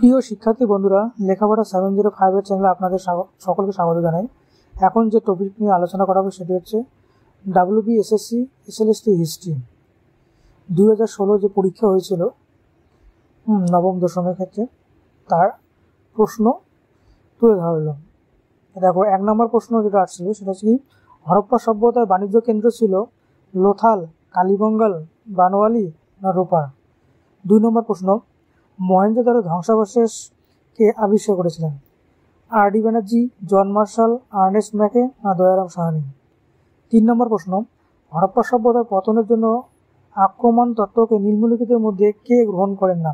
প্রিয় শিক্ষার্থী বন্ধুরা, লেখাপড়া 705 চ্যানেলে আপনাদের সকলকে স্বাগত জানাই। এখন যে টপিক নিয়ে আলোচনা করা হবে সেটি হচ্ছে WBSSC SLST হিস্ট্রি 2016 যে পরীক্ষা হয়েছিল নবম দশমের ক্ষেত্রে, তার প্রশ্ন তুলে ধরলাম। দেখো, 1 নম্বর প্রশ্ন যেটা আসছিল সেটা হচ্ছে কি, হরপ্পা সভ্যতার বাণিজ্য কেন্দ্র ছিল লোথাল, কালীবঙ্গাল, বানোয়ালি না রোপার। 2 নম্বর প্রশ্ন, মহেঞ্জোদারো ধ্বংসাবশেষ কে আবিষ্কার করেছিলেন? RD Banerjee, John Marshall, Ernest Mackay না দয়ারাম সাহানি। 3 নম্বর প্রশ্ন, হরপ্পা সভ্যতার পতনের জন্য আক্রমণ তত্ত্বকে নিম্নলিখিতের মধ্যে কে গ্রহণ করেন না?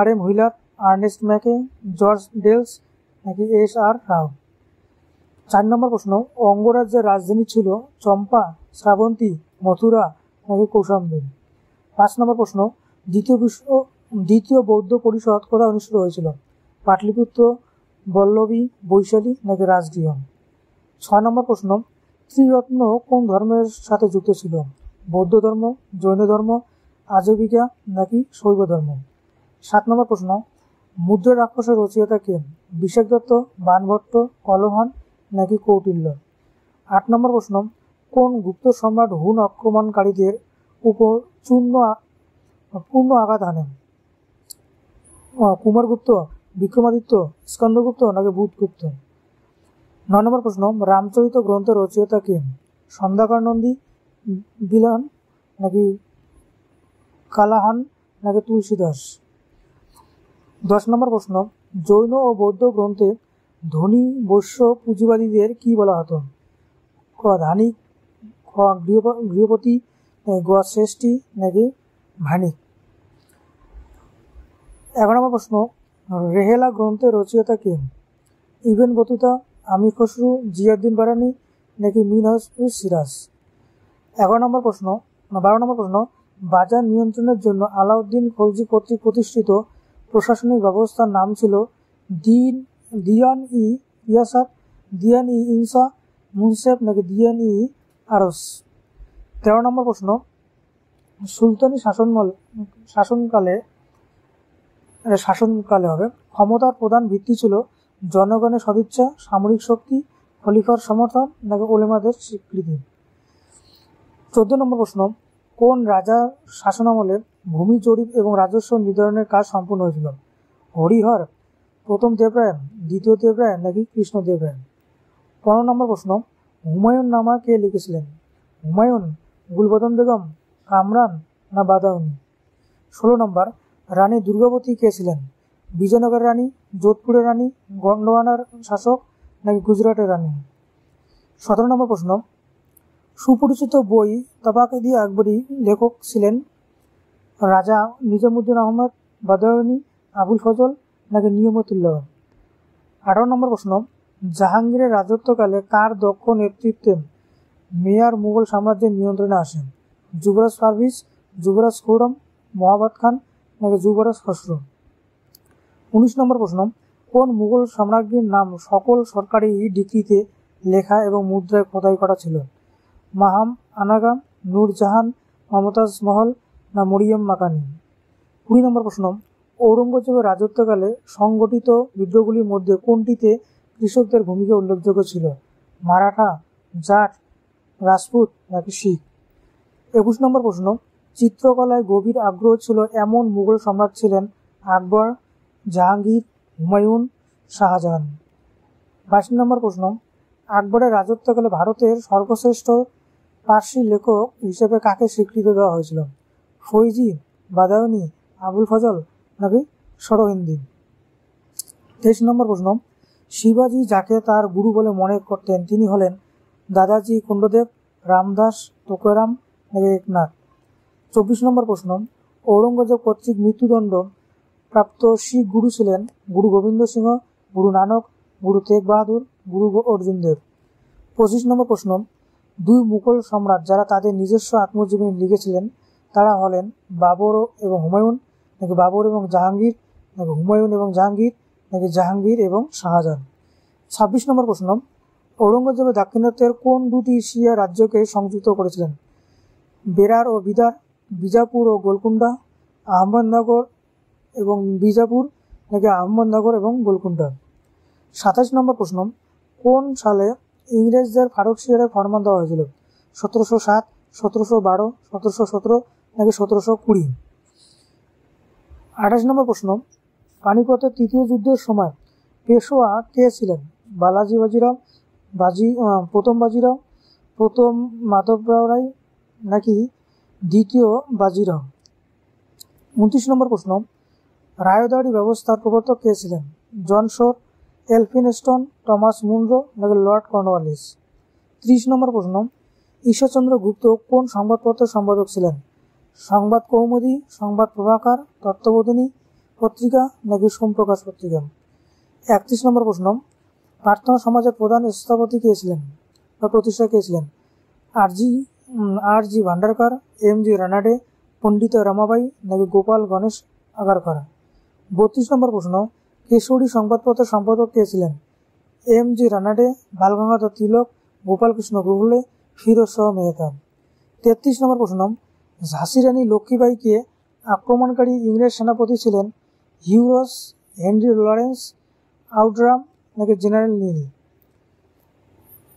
RM Wheeler, Ernest Mackay, George Dales নাকি SR রাও। 4 নম্বর প্রশ্ন, অঙ্গরাজ্যের রাজধানী ছিল চম্পা, শ্রাবন্তী, মথুরা নাকি কৌশাম্বী। 5 নম্বর প্রশ্ন, দ্বিতীয় বৌদ্ধ পরিষদ কোথায় অনুষ্ঠিত হয়েছিল? পাটলিপুত্র, বল্লভী, বৈশালী নাকি রাজগৃহ। 6 নম্বর প্রশ্ন, ত্রিরত্ন কোন ধর্মের সাথে যুক্ত ছিল? বৌদ্ধ ধর্ম, জৈন ধর্ম, আজীবিকা নাকি শৈব ধর্ম। 7 নম্বর প্রশ্ন, মুদ্রা রাক্ষসের রচয়িতা কে? বিশেষ দত্ত, বাণভট্ট, কলহান নাকি কৌটিল্য। 8 নম্বর প্রশ্ন, কোন গুপ্ত সম্রাট হুন আক্রমণকারীদের উপর পূর্ণ আঘাত আনেন? কুমারগুপ্ত, বিক্রমাদিত্য, স্কন্দগুপ্ত নাকি বুধগুপ্ত। 9 নম্বর প্রশ্ন, রামচরিত গ্রন্থের রচয়িতা কে? সন্ধ্যাকর নন্দী, বিলান নাকি কালাহান নাকি তুলসীদাস। 10 নম্বর প্রশ্ন, জৈন ও বৌদ্ধ গ্রন্থে ধনী বৈশ্য পুঁজিবাদীদের কি বলা হতো? ক ধানিক, খ গৃহপতি, গ শ্রেষ্ঠী নাকি ভানিক। 11 নম্বর প্রশ্ন, রেহেলা গ্রন্থের রচয়িতা কে? ইবন বতুতা, আমির খসরু, জিয়াউদ্দিন বারানি নাকি মিনহাজ সিরাজ। 12 নম্বর প্রশ্ন, বাজার নিয়ন্ত্রণের জন্য আলাউদ্দিন খলজি কর্তৃক প্রতিষ্ঠিত প্রশাসনিক ব্যবস্থার নাম ছিল দিয়ান-ই রিয়াসাত, দিয়ান-ই ইনসা, মুনসেফ নাকি দিয়ান-ই আরস। 13 নম্বর প্রশ্ন, সুলতানি শাসনকালে হবে ক্ষমতার প্রধান ভিত্তি ছিল জনগণের সদিচ্ছা, সামরিক শক্তি, খলিফার সমর্থন নাকি ওলেমাদের স্বীকৃতি। 14 নম্বর প্রশ্ন, কোন রাজার শাসনামলে ভূমি জরিপ এবং রাজস্ব নির্ধারণের কাজ সম্পূর্ণ হয়েছিল? হরিহর, প্রথম দেবরায়, দ্বিতীয় দেবরায় নাকি কৃষ্ণদেবরায়। 15 নম্বর প্রশ্ন, হুমায়ুন নামা কে লিখেছিলেন? হুমায়ুন, গুলবদন বেগম, কামরান না বাদাউনি। 16 নম্বর, রানী দুর্গাবতী কে ছিলেন? বিজয়নগরের রানী, যোধপুরের রানী, গন্ডোয়ানার শাসক নাকি গুজরাটের রানী। 17 নম্বর প্রশ্ন, সুপরিচিত বই তাবাক-ই আকবরী লেখক ছিলেন রাজা নিজামুদ্দিন আহমদ, বাদাউনি, আবুল ফজল নাকি নিয়ামতুল্লাহ। 18 নম্বর প্রশ্ন, জাহাঙ্গীরের রাজত্বকালে কার দক্ষ নেতৃত্বে মেয়ার মুঘল সাম্রাজ্যের নিয়ন্ত্রণে আসেন? যুবরাজ পারভিজ, যুবরাজ খুররম, মহাবত খান নাকি যুবরাজ খসরু। 19 নম্বর প্রশ্ন, কোন মুঘল সম্রাজ্ঞীর নাম সকল সরকারি ডিক্রিতে লেখা এবং মুদ্রায় খোদাই করা ছিল? মাহাম আনাগাম, নূরজাহান, মমতাজ মহল না মরিয়ম মাকানি। 20 নম্বর প্রশ্ন, ঔরঙ্গজেবের রাজত্বকালে সংগঠিত বিদ্রোহগুলির মধ্যে কোনটিতে কৃষকদের ভূমিকা উল্লেখযোগ্য ছিল? মারাঠা, জাট, রাজপুত নাকি শিখ। 21 নম্বর প্রশ্ন, চিত্রকলায় গভীর আগ্রহ ছিল এমন মুঘল সম্রাট ছিলেন আকবর, জাহাঙ্গীর, হুমায়ুন, শাহজাহান। 22 নম্বর প্রশ্ন, আকবরের রাজত্বকালে ভারতের সর্বশ্রেষ্ঠ পার্সি লেখক হিসেবে কাকে স্বীকৃতি দেওয়া হয়েছিল? ফৈজি, বাদাউনি, আবুল ফজল নাকি সরহিন্দি। 23 নম্বর প্রশ্ন, শিবাজি যাকে তার গুরু বলে মনে করতেন তিনি হলেন দাদাজি কুণ্ডদেব, রামদাস, তোকারাম নাকি একনাথ। 24 নম্বর প্রশ্ন, ঔরঙ্গজেব কর্তৃক মৃত্যুদণ্ড প্রাপ্ত শিখ গুরু ছিলেন গুরু গোবিন্দ সিংহ, গুরু নানক, গুরু তেগ বাহাদুর, গুরু অর্জুন দেব। 25 নম্বর প্রশ্ন, 2 মুঘল সম্রাট যারা তাদের নিজস্ব আত্মজীবনী লিখেছিলেন তারা হলেন বাবর এবং হুমায়ুন নাকি বাবর এবং জাহাঙ্গীর নাকি হুমায়ুন এবং জাহাঙ্গীর নাকি জাহাঙ্গীর এবং শাহজাহান। 26 নম্বর প্রশ্ন, ঔরঙ্গজেবের দাক্ষিণাত্যের কোন 2টি শিয়া রাজ্যকে সংযুক্ত করেছিলেন? বেরার ও বিদার, বিজাপুর ও গোলকুন্ডা, আহমদনগর এবং বিজাপুর নাকি আহমদনগর এবং গোলকুন্ডা। 27 নম্বর প্রশ্ন, কোন সালে ইংরেজদের ফারুকশিয়ারে ফরমান দেওয়া হয়েছিল? 1707, 1712, 1717 নাকি 1720? 28 নম্বর প্রশ্ন, পানিপথের তৃতীয় যুদ্ধের সময় পেশোয়া কে ছিলেন? বালাজি বাজিরাও, প্রথম বাজিরাও, প্রথম মাধবরাও রায় নাকি দ্বিতীয় বাজিরাও? 29 নম্বর প্রশ্ন, রায়দারি ব্যবস্থার প্রবর্তক কে ছিলেন? জন শোর, এলফিনস্টন, টমাস মুনরো নাকি লর্ড কর্নওয়ালিস? 30 নম্বর প্রশ্ন, ঈশ্বরচন্দ্র গুপ্ত কোন সংবাদপত্রের সম্পাদক ছিলেন? সংবাদ কৌমুদী, সংবাদ প্রভাকার, তত্ত্ববোধিনী পত্রিকা নাকি সোমপ্রকাশ পত্রিকা? 31 নম্বর প্রশ্ন, প্রার্থনা সমাজের প্রধান স্থপতি কে ছিলেন বা প্রতিষ্ঠা কে ছিলেন? আর জি ভান্ডারকার, এম জি রানাডে, পণ্ডিত রমাবাই নাকি গোপাল গণেশ আগারকর? 32 নম্বর প্রশ্ন, কেশরী সংবাদপত্রের সম্পাদক কে ছিলেন? এম জি রানাডে, বালগঙ্গাধর তিলক, গোপালকৃষ্ণ গোখলে, ফিরোজ শাহ মেহতা? 33 নম্বর প্রশ্ন, ঝাঁসি রানী লক্ষ্মীবাইকে আক্রমণকারী ইংরেজ সেনাপতি ছিলেন হিউরস, হেনরি লরেন্স, আউটরাম নাকি জেনারেল নিল?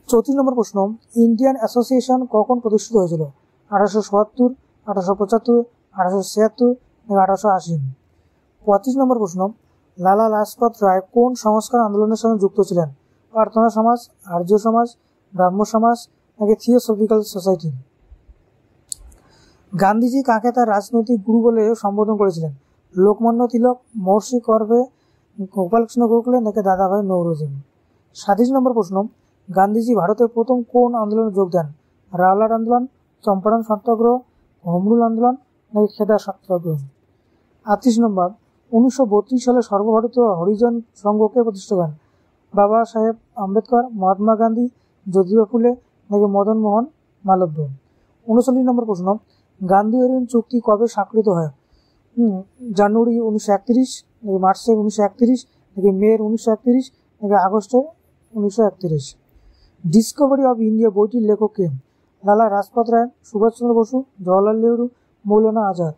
34 নম্বর প্রশ্ন, ইন্ডিয়ান অ্যাসোসিয়েশন কখন প্রতিষ্ঠিত হয়েছিল? 1877, 1875, 1876 নাকি 1880? 35 নম্বর প্রশ্ন, লালা লাজপত রায় কোন সংস্কার আন্দোলনের সঙ্গে যুক্ত ছিলেন? প্রার্থনা সমাজ, আর্য সমাজ, ব্রাহ্ম সমাজ নাকি থিওসফিক্যাল সোসাইটি? গান্ধীজি কাকে তার রাজনৈতিক গুরু বলে সম্বোধন করেছিলেন? লোকমান্য তিলক, মহর্ষি কর্বে, গোপালকৃষ্ণ গোখলে নাকি দাদাভাই নৌরোজি? 37 নম্বর প্রশ্ন, গান্ধীজি ভারতের প্রথম কোন আন্দোলনে যোগ দেন? রাওলাট আন্দোলন, চম্পারণ সত্যাগ্রহ, হোমরুল আন্দোলন নাকি খেদা সত্যাগ্রহ? 38 নম্বর, 1932 সালে সর্বভারতীয় হরিজন সংঘকে প্রতিষ্ঠা করেন? বাবা সাহেব আম্বেদকর, মহাত্মা গান্ধী, জ্যোতিবা ফুলে নাকি মদন মোহন মালব্য? 39 নম্বর প্রশ্ন, গান্ধী এরিন চুক্তি কবে স্বাক্ষরিত হয়? জানুয়ারি 1931 নাকি মার্চের 1931 নাকি মের 1931 নাকি আগস্টের 1931? ডিসকভারি অফ ইন্ডিয়া বইটির লেখক কে? লালা লাজপত রায়, সুভাষচন্দ্র বসু, জওয়াহরলাল নেহরু, মৌলানা আজাদ?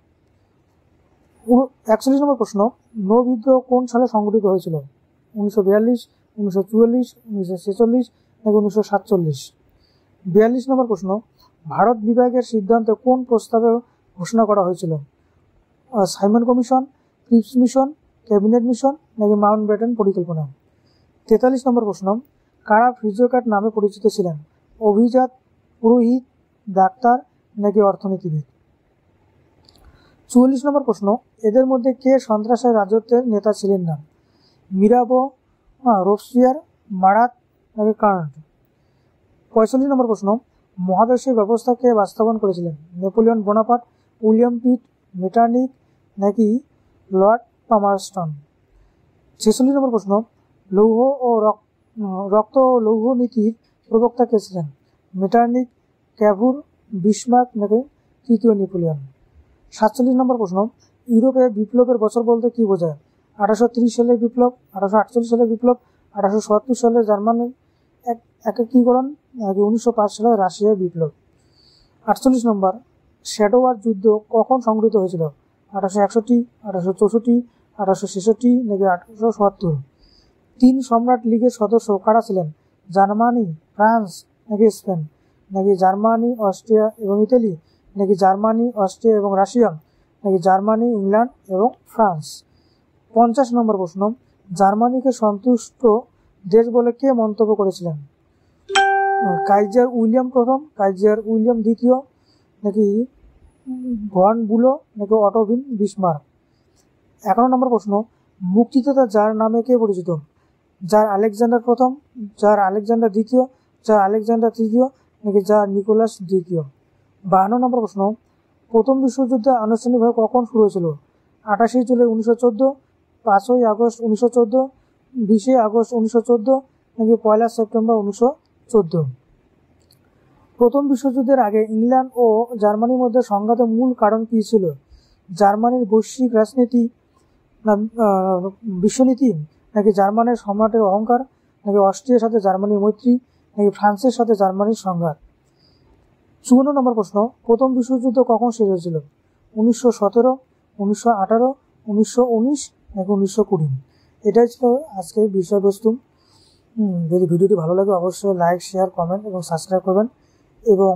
41 নম্বর প্রশ্ন, নো বিদ্রোহ কোন সালে সংগঠিত হয়েছিল? 1942, 1944, 1946 নাকি 1947? 42 নম্বর প্রশ্ন, ভারত বিভাগের সিদ্ধান্তে কোন প্রস্তাবে ঘোষণা করা হয়েছিল? Simon commission, Cripps mission, cabinet mission নাকি মাউন্ট ব্যাটেন পরিকল্পনা? 43 নম্বর প্রশ্ন, কারা ফিজিওক্র্যাট নামে পরিচিত ছিলেন? অভিজাত, পুরোহিত, ডাক্তার নাকি অর্থনীতিবিদ? 44 নম্বর প্রশ্ন, এদের মধ্যে কে সন্ত্রাসের রাজত্বের নেতা ছিলেন না? মিরাবো, রোবসপিয়ার, মারাত নাকি কার্ন্ট? 45 নম্বর প্রশ্ন, মহাদেশীয় ব্যবস্থা কে বাস্তবায়ন করেছিলেন? নেপোলিয়ন বোনাপার্ট, উইলিয়াম পিট, মেটার্নিক নাকি লর্ড পামারস্টন? 46 নম্বর প্রশ্ন, লৌহ ও রক্ত ও লৌহ নীতির প্রবক্তা কে ছিলেন? মেটার্নিক, ক্যাভুর, বিসমার্ক নাকি তৃতীয় নেপোলিয়ন? 47 নম্বর প্রশ্ন, ইউরোপে বিপ্লবের বছর বলতে কি বোঝায়? 1830 সালের বিপ্লব, 1848 সালের বিপ্লব, 1877 সালে জার্মানির একীকরণ নাকি 1905 সালে রাশিয়ার বিপ্লব? 48 নম্বর, শ্যাডো ওয়ার যুদ্ধ কখন সংঘটিত হয়েছিল? 1861, 1864, 1866 নাকি 1877? 3 সম্রাট লীগের সদস্য কারা ছিলেন? জার্মানি, ফ্রান্স নাকি স্পেন? নাকি জার্মানি, অস্ট্রিয়া এবং ইতালি নাকি জার্মানি, অস্ট্রিয়া এবং রাশিয়া নাকি জার্মানি, ইংল্যান্ড এবং ফ্রান্স? 50 নম্বর প্রশ্ন, জার্মানিকে সন্তুষ্ট দেশ বলে কে মন্তব্য করেছিলেন? কাইজার উইলিয়াম প্রথম, কাইজার উইলিয়াম দ্বিতীয় নাকি ভন বুলো নাকি অটোভিন বিসমার্ক? 11 নম্বর প্রশ্ন, মুক্তিযোদ্ধা যার নামে কে পরিচিত? যার আলেকজান্ডার প্রথম, যার আলেকজান্ডার দ্বিতীয়, যার আলেকজান্ডার তৃতীয় নাকি যার নিকোলাস দ্বিতীয়? 52 নম্বর প্রশ্ন, প্রথম বিশ্বযুদ্ধ আনুষ্ঠানিকভাবে কখন শুরু হয়েছিল? 28 জুলাই 1914, 5ই আগস্ট 1914, 20 আগস্ট 1914 নাকি 1 সেপ্টেম্বর 1914? প্রথম বিশ্বযুদ্ধের আগে ইংল্যান্ড ও জার্মানির মধ্যে সংঘাতের মূল কারণ কী ছিল? জার্মানির বৈশ্বিক রাজনীতি না বিশ্বনীতি নাকি জার্মানির সম্রাটের অহংকার নাকি অস্ট্রিয়ার সাথে জার্মানির মৈত্রী নাকি ফ্রান্সের সাথে জার্মানির সংঘাত? 54 নম্বর প্রশ্ন, প্রথম বিশ্বযুদ্ধ কখন শেষ হয়েছিল? 1917, 1918, 1919 নাকি 1920? এটাই ছিল আজকের বিষয়বস্তু। যদি ভিডিওটি ভালো লাগে অবশ্যই লাইক, শেয়ার, কমেন্ট এবং সাবস্ক্রাইব করবেন। এবং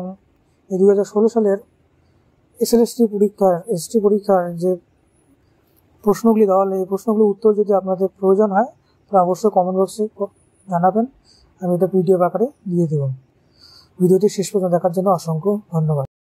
এই 2016 সালের এসটি পরীক্ষার যে প্রশ্নগুলি দেওয়া হলে এই প্রশ্নগুলির উত্তর যদি আপনাদের প্রয়োজন হয় তাহলে অবশ্যই কমেন্ট বক্সে জানাবেন, আমি এটা পিডিএফ আকারে দিয়ে দেব। ভিডিওটি শেষ পর্যন্ত দেখার জন্য অসংখ্য ধন্যবাদ।